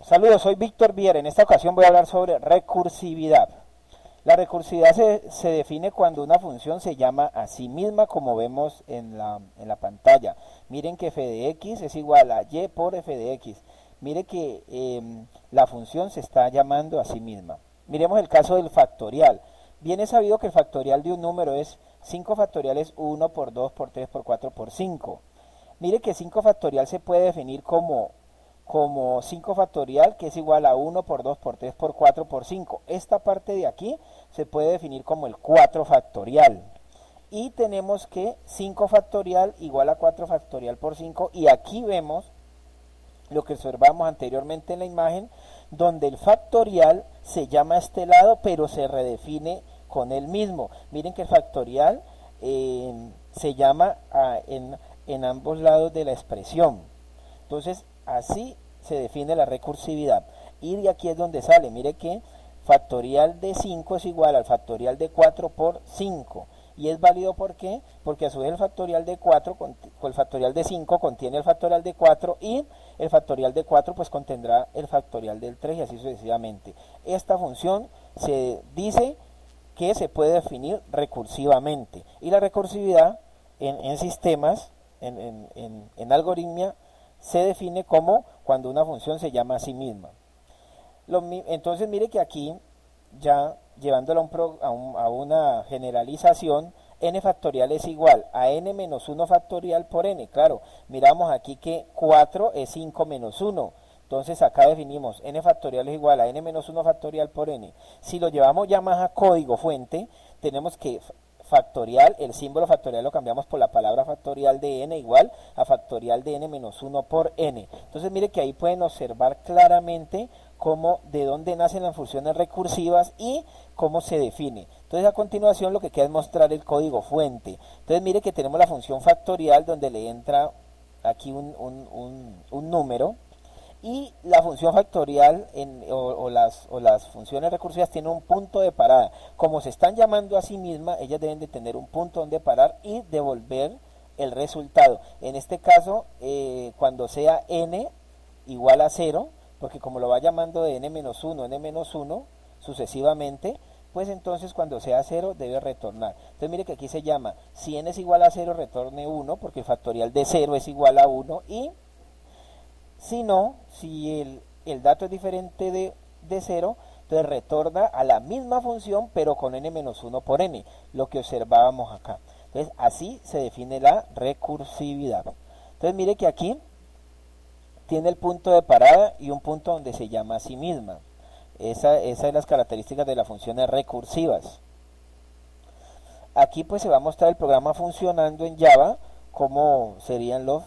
Saludos, soy Víctor Viera. En esta ocasión voy a hablar sobre recursividad. La recursividad se define cuando una función se llama a sí misma, como vemos en la pantalla. Miren que f de x es igual a y por f de x. Mire que la función se está llamando a sí misma. Miremos el caso del factorial. Bien es sabido que el factorial de un número es 5 factoriales 1 por 2 por 3 por 4 por 5. Mire que 5 factorial se puede definir como 5 factorial, que es igual a 1 por 2 por 3 por 4 por 5. Esta parte de aquí se puede definir como el 4 factorial. Y tenemos que 5 factorial igual a 4 factorial por 5. Y aquí vemos lo que observamos anteriormente en la imagen, donde el factorial se llama a este lado, pero se redefine con el mismo. Miren que el factorial se llama en ambos lados de la expresión. Entonces, así se define la recursividad. Y de aquí es donde sale. Mire que factorial de 5 es igual al factorial de 4 por 5. Y es válido ¿por qué? Porque a su vez el factorial de 4, el factorial de 5 contiene el factorial de 4 y el factorial de 4 pues contendrá el factorial del 3 y así sucesivamente. Esta función se dice que se puede definir recursivamente. Y la recursividad en sistemas, en algoritmia, se define como cuando una función se llama a sí misma. Entonces mire que aquí, ya llevándolo a una generalización, n factorial es igual a n menos 1 factorial por n. Claro, miramos aquí que 4 es 5 menos 1. Entonces acá definimos n factorial es igual a n menos 1 factorial por n. Si lo llevamos ya más a código fuente, tenemos que factorial, el símbolo factorial lo cambiamos por la palabra factorial de n igual a factorial de n menos 1 por n. Entonces mire que ahí pueden observar claramente cómo, de dónde nacen las funciones recursivas y cómo se define. Entonces a continuación lo que queda es mostrar el código fuente. Entonces mire que tenemos la función factorial donde le entra aquí un número. Y la función factorial o las funciones recursivas tienen un punto de parada. Como se están llamando a sí mismas, ellas deben de tener un punto donde parar y devolver el resultado. En este caso, cuando sea n igual a 0, porque como lo va llamando de n-1 sucesivamente, pues entonces cuando sea 0 debe retornar. Entonces mire que aquí se llama, si n es igual a 0, retorne 1, porque el factorial de 0 es igual a 1, y si no, si el dato es diferente de 0, entonces retorna a la misma función, pero con n-1 por n, lo que observábamos acá. Entonces, así se define la recursividad. Entonces, mire que aquí tiene el punto de parada y un punto donde se llama a sí misma. Esa es las características de las funciones recursivas. Aquí pues se va a mostrar el programa funcionando en Java, como serían los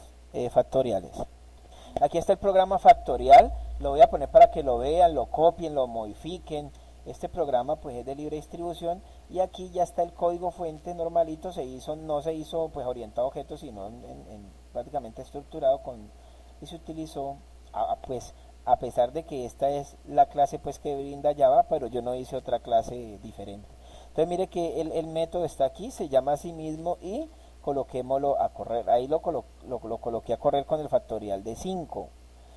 factoriales. Aquí está el programa factorial, lo voy a poner para que lo vean, lo copien, lo modifiquen. Este programa pues es de libre distribución y aquí ya está el código fuente normalito, no se hizo pues orientado a objetos, sino prácticamente estructurado y se utilizó pues a pesar de que esta es la clase pues que brinda Java, pero yo no hice otra clase diferente. Entonces mire que el método está aquí, se llama a sí mismo y coloquémoslo a correr. Ahí lo coloqué a correr con el factorial de 5.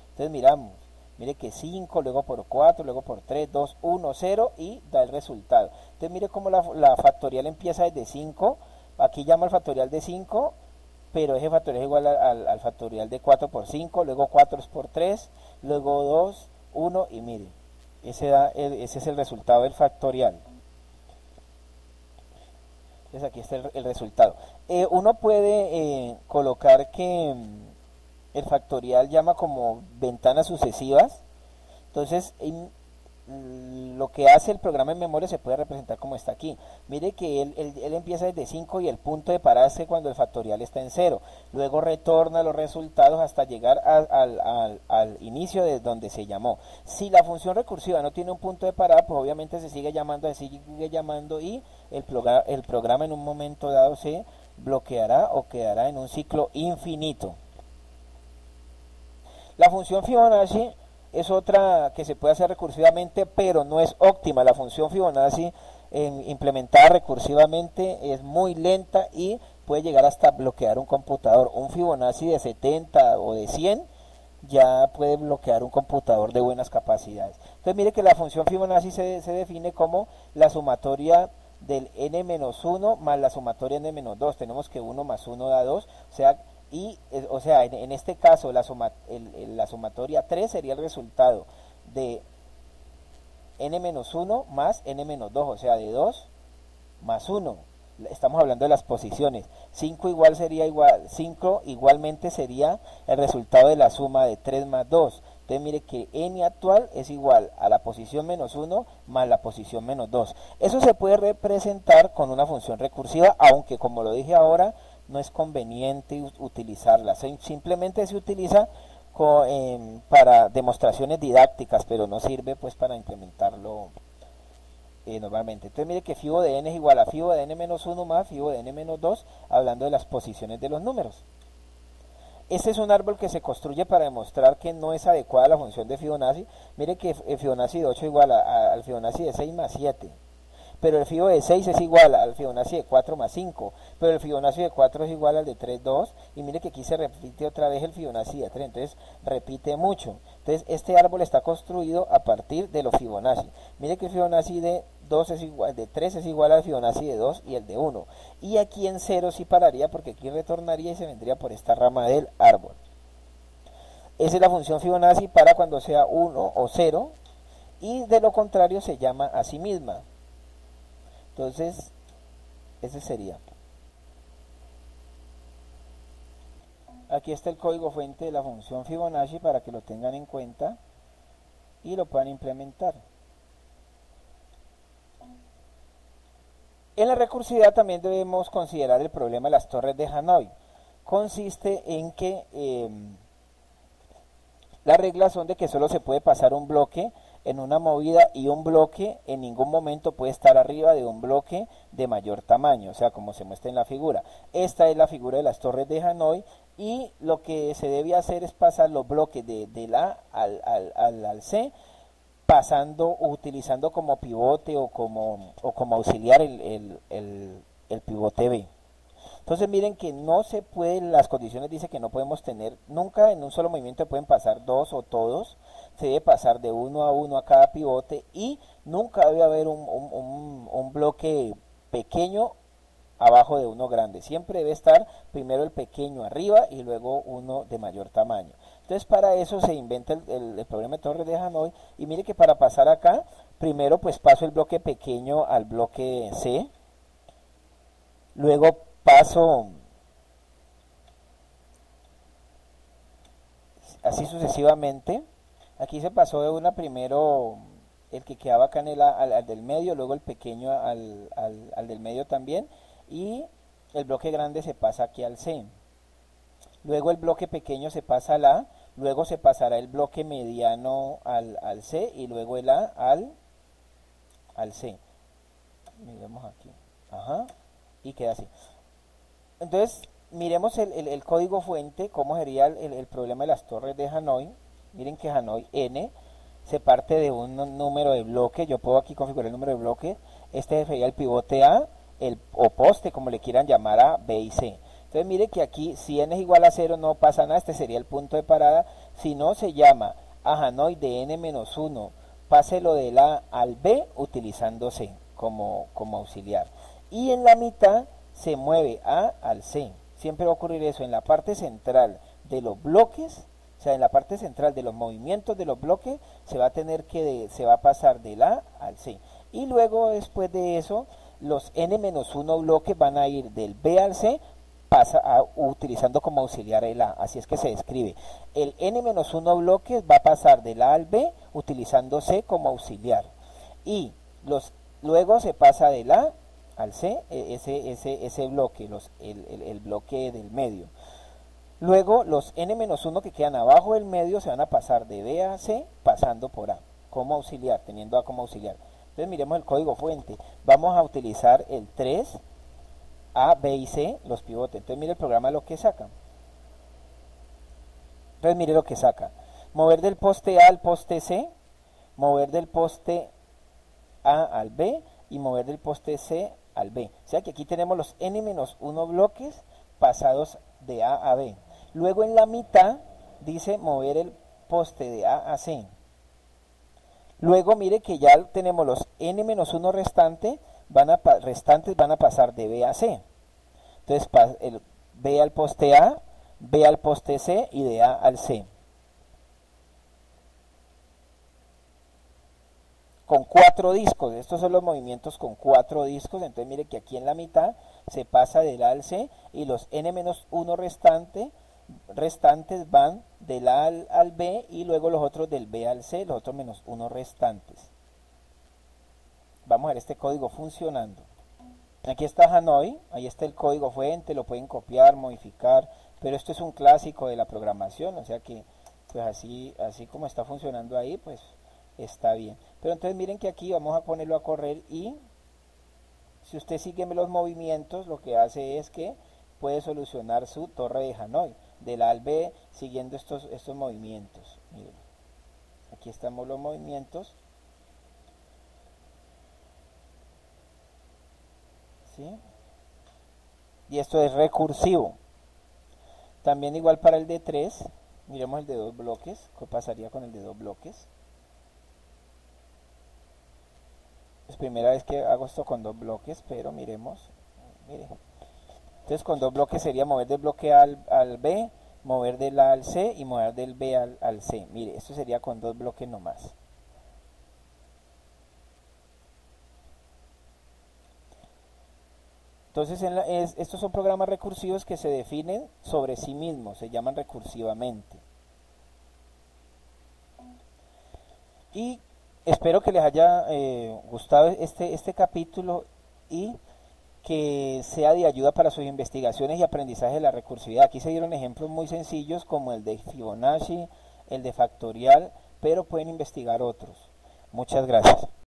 Entonces miramos, mire que 5, luego por 4, luego por 3, 2, 1, 0 y da el resultado. Entonces mire cómo la factorial empieza desde 5. Aquí llama el factorial de 5, pero ese factorial es igual al factorial de 4 por 5, luego 4 es por 3, luego 2, 1 y mire, ese es el resultado del factorial. Entonces aquí está el resultado. Uno puede colocar que el factorial llama como ventanas sucesivas. Entonces lo que hace el programa en memoria se puede representar como está aquí. Mire que él empieza desde 5 y el punto de pararse cuando el factorial está en 0. Luego retorna los resultados hasta llegar al inicio de donde se llamó. Si la función recursiva no tiene un punto de parada, pues obviamente se sigue llamando y el programa en un momento dado se bloqueará o quedará en un ciclo infinito. La función Fibonacci es otra que se puede hacer recursivamente, pero no es óptima. La función Fibonacci implementada recursivamente es muy lenta y puede llegar hasta bloquear un computador. Un Fibonacci de 70 o de 100 ya puede bloquear un computador de buenas capacidades. Entonces mire que la función Fibonacci se define como la sumatoria del n-1 más la sumatoria n-2. Tenemos que 1 más 1 da 2, o sea, en este caso la sumatoria 3 sería el resultado de n-1 más n-2, o sea, de 2 más 1. Estamos hablando de las posiciones. 5 igualmente sería el resultado de la suma de 3 más 2. Entonces mire que n actual es igual a la posición menos 1 más la posición menos 2. Eso se puede representar con una función recursiva, aunque como lo dije ahora, no es conveniente utilizarla. Simplemente se utiliza para demostraciones didácticas, pero no sirve pues para implementarlo normalmente. Entonces mire que fibo de n es igual a fibo de n menos 1 más fibo de n menos 2, hablando de las posiciones de los números. Este es un árbol que se construye para demostrar que no es adecuada la función de Fibonacci. Mire que el Fibonacci de 8 es igual al Fibonacci de 6 más 7. Pero el Fibo de 6 es igual al Fibonacci de 4 más 5. Pero el Fibonacci de 4 es igual al de 3, 2. Y mire que aquí se repite otra vez el Fibonacci de 3. Entonces repite mucho. Entonces este árbol está construido a partir de los Fibonacci. Mire que el Fibonacci de 2 es igual, de 3 es igual al Fibonacci de 2 y el de 1. Y aquí en 0 sí pararía porque aquí retornaría y se vendría por esta rama del árbol. Esa es la función Fibonacci para cuando sea 1 o 0. Y de lo contrario se llama a sí misma. Entonces, ese sería. Aquí está el código fuente de la función Fibonacci para que lo tengan en cuenta y lo puedan implementar. En la recursividad también debemos considerar el problema de las torres de Hanói. Consiste en que las reglas son de que solo se puede pasar un bloque en una movida y un bloque en ningún momento puede estar arriba de un bloque de mayor tamaño, o sea, como se muestra en la figura. Esta es la figura de las torres de Hanói y lo que se debe hacer es pasar los bloques del A al C, utilizando como pivote o como auxiliar el pivote B. Entonces miren que no se puede, las condiciones dicen que no podemos tener, nunca en un solo movimiento pueden pasar dos o todos, se debe pasar de uno a uno a cada pivote y nunca debe haber un bloque pequeño abajo de uno grande. Siempre debe estar primero el pequeño arriba y luego uno de mayor tamaño. Entonces para eso se inventa el problema de torres de Hanói y mire que para pasar acá, primero pues paso el bloque pequeño al bloque C, luego paso así sucesivamente. Aquí se pasó de una primero el que quedaba acá al del medio, luego el pequeño al del medio también, y el bloque grande se pasa aquí al C. Luego el bloque pequeño se pasa al A, luego se pasará el bloque mediano al C y luego el A al C. Miremos aquí. Ajá. Y queda así. Entonces, miremos el código fuente, cómo sería el problema de las torres de Hanói. Miren que Hanói N se parte de un número de bloques. Yo puedo aquí configurar el número de bloques. Este sería el pivote A, o poste, como le quieran llamar, a B y C. Entonces mire que aquí, si n es igual a 0, no pasa nada. Este sería el punto de parada. Si no, se llama a Hanói de n-1. Páselo del A al B utilizando C como auxiliar. Y en la mitad se mueve A al C. Siempre va a ocurrir eso en la parte central de los bloques, o sea, en la parte central de los movimientos de los bloques se va a pasar del A al C. Y luego después de eso, los n-1 bloques van a ir del B al C, utilizando como auxiliar el A. Así es que se describe. El n-1 bloques va a pasar del A al B utilizando C como auxiliar. Y luego se pasa del A al C, ese bloque, el bloque del medio. Luego los n-1 que quedan abajo del medio se van a pasar de B a C pasando por A como auxiliar, teniendo A como auxiliar. Entonces miremos el código fuente. Vamos a utilizar el 3, A, B y C, los pivotes. Entonces mire el programa lo que saca. Entonces mire lo que saca. Mover del poste A al poste C, mover del poste A al B y mover del poste C al B. O sea que aquí tenemos los n-1 bloques pasados de A a B. Luego en la mitad dice mover el poste de A a C. Luego mire que ya tenemos los n-1 restantes van a pasar de B a C. Entonces B al poste A, B al poste C y de A al C. Con 4 discos, estos son los movimientos con 4 discos, entonces mire que aquí en la mitad se pasa del A al C y los n-1 restantes van del A al B y luego los otros del B al C, los otros -1 restantes. Vamos a ver este código funcionando. Aquí está Hanoi, ahí está el código fuente, lo pueden copiar, modificar, pero esto es un clásico de la programación, o sea que pues así como está funcionando ahí, pues está bien. Pero entonces miren que aquí vamos a ponerlo a correr y si usted sigue los movimientos, lo que hace es que puede solucionar su torre de Hanoi, del A al B, siguiendo estos movimientos. Miren, aquí estamos los movimientos. ¿Sí? Y esto es recursivo. También igual para el de 3, miremos el de 2 bloques, ¿qué pasaría con el de 2 bloques? Es primera vez que hago esto con 2 bloques, pero miremos, mire. Entonces con 2 bloques sería mover del bloque A al B, mover del A al C y mover del B al C. Mire, esto sería con 2 bloques nomás. Entonces estos son programas recursivos que se definen sobre sí mismos, se llaman recursivamente. Y espero que les haya gustado este capítulo y que sea de ayuda para sus investigaciones y aprendizaje de la recursividad. Aquí se dieron ejemplos muy sencillos como el de Fibonacci, el de factorial, pero pueden investigar otros. Muchas gracias.